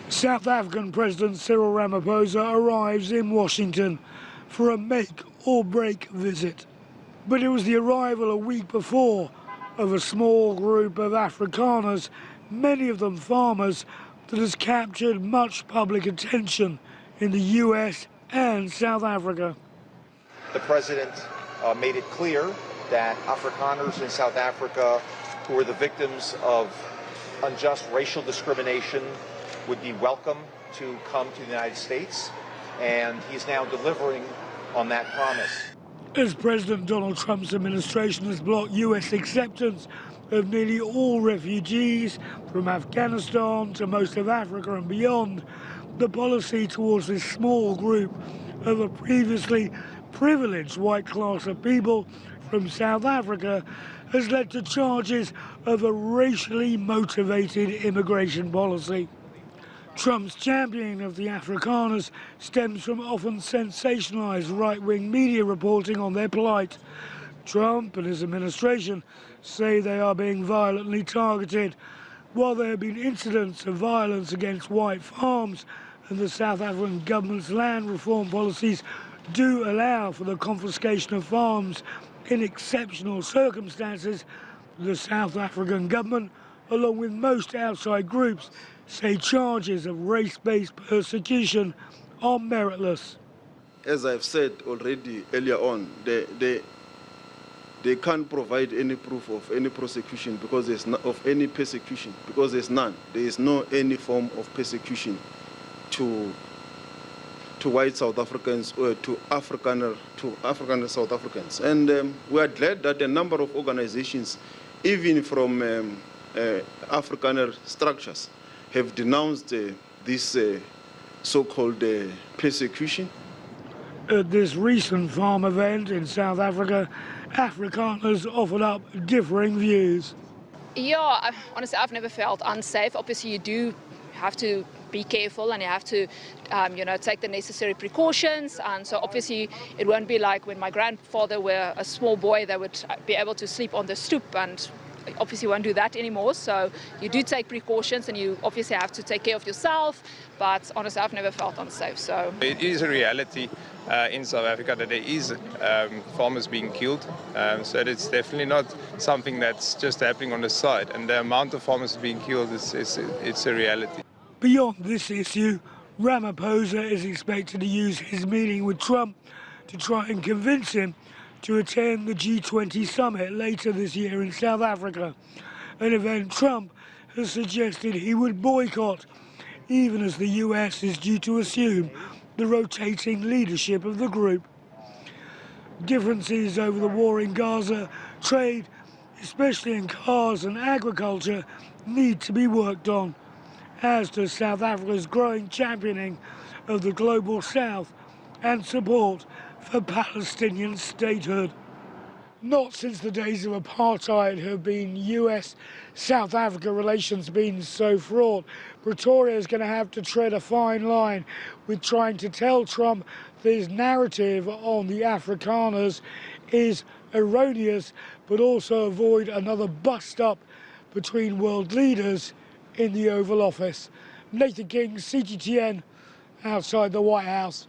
South African President Cyril Ramaphosa arrives in Washington for a make-or-break visit. But it was the arrival a week before of a small group of Afrikaners, many of them farmers, that has captured much public attention in the US and South Africa. The President made it clear that Afrikaners in South Africa who were the victims of unjust racial discrimination would be welcome to come to the United States, and he's now delivering on that promise. As President Donald Trump's administration has blocked US acceptance of nearly all refugees from Afghanistan to most of Africa and beyond, the policy towards this small group of a previously privileged white class of people from South Africa has led to charges of a racially motivated immigration policy. Trump's championing of the Afrikaners stems from often sensationalized right-wing media reporting on their plight. Trump and his administration say they are being violently targeted. While there have been incidents of violence against white farms, and the South African government's land reform policies do allow for the confiscation of farms in exceptional circumstances, the South African government, along with most outside groups, say charges of race-based persecution are meritless. As I've said already earlier on, they can't provide any proof of any prosecution because there's of any persecution, because there's none. There is no any form of persecution to white South Africans or to Afrikaner South Africans. And we are glad that a number of organizations, even from Afrikaner structures, have denounced this so-called persecution. At this recent farm event in South Africa, Afrikaners offered up differing views. Yeah, honestly, I've never felt unsafe. Obviously, you do have to be careful and you have to, take the necessary precautions. And so obviously, it won't be like when my grandfather were a small boy, they would be able to sleep on the stoep, and obviously won't do that anymore. So you do take precautions and you obviously have to take care of yourself. But honestly, I've never felt unsafe. So it is a reality in South Africa that there is farmers being killed. So it's definitely not something that's just happening on the side. And the amount of farmers being killed, it's a reality. Beyond this issue, Ramaphosa is expected to use his meeting with Trump to try and convince him to attend the G20 summit later this year in South Africa, an event Trump has suggested he would boycott, even as the US is due to assume the rotating leadership of the group. Differences over the war in Gaza, trade, especially in cars and agriculture, need to be worked on, as does South Africa's growing championing of the global South and support for Palestinian statehood. Not since the days of apartheid have been US-South Africa relations been so fraught. Pretoria is going to have to tread a fine line with trying to tell Trump that his narrative on the Afrikaners is erroneous, but also avoid another bust-up between world leaders in the Oval Office. Nathan King, CGTN, outside the White House.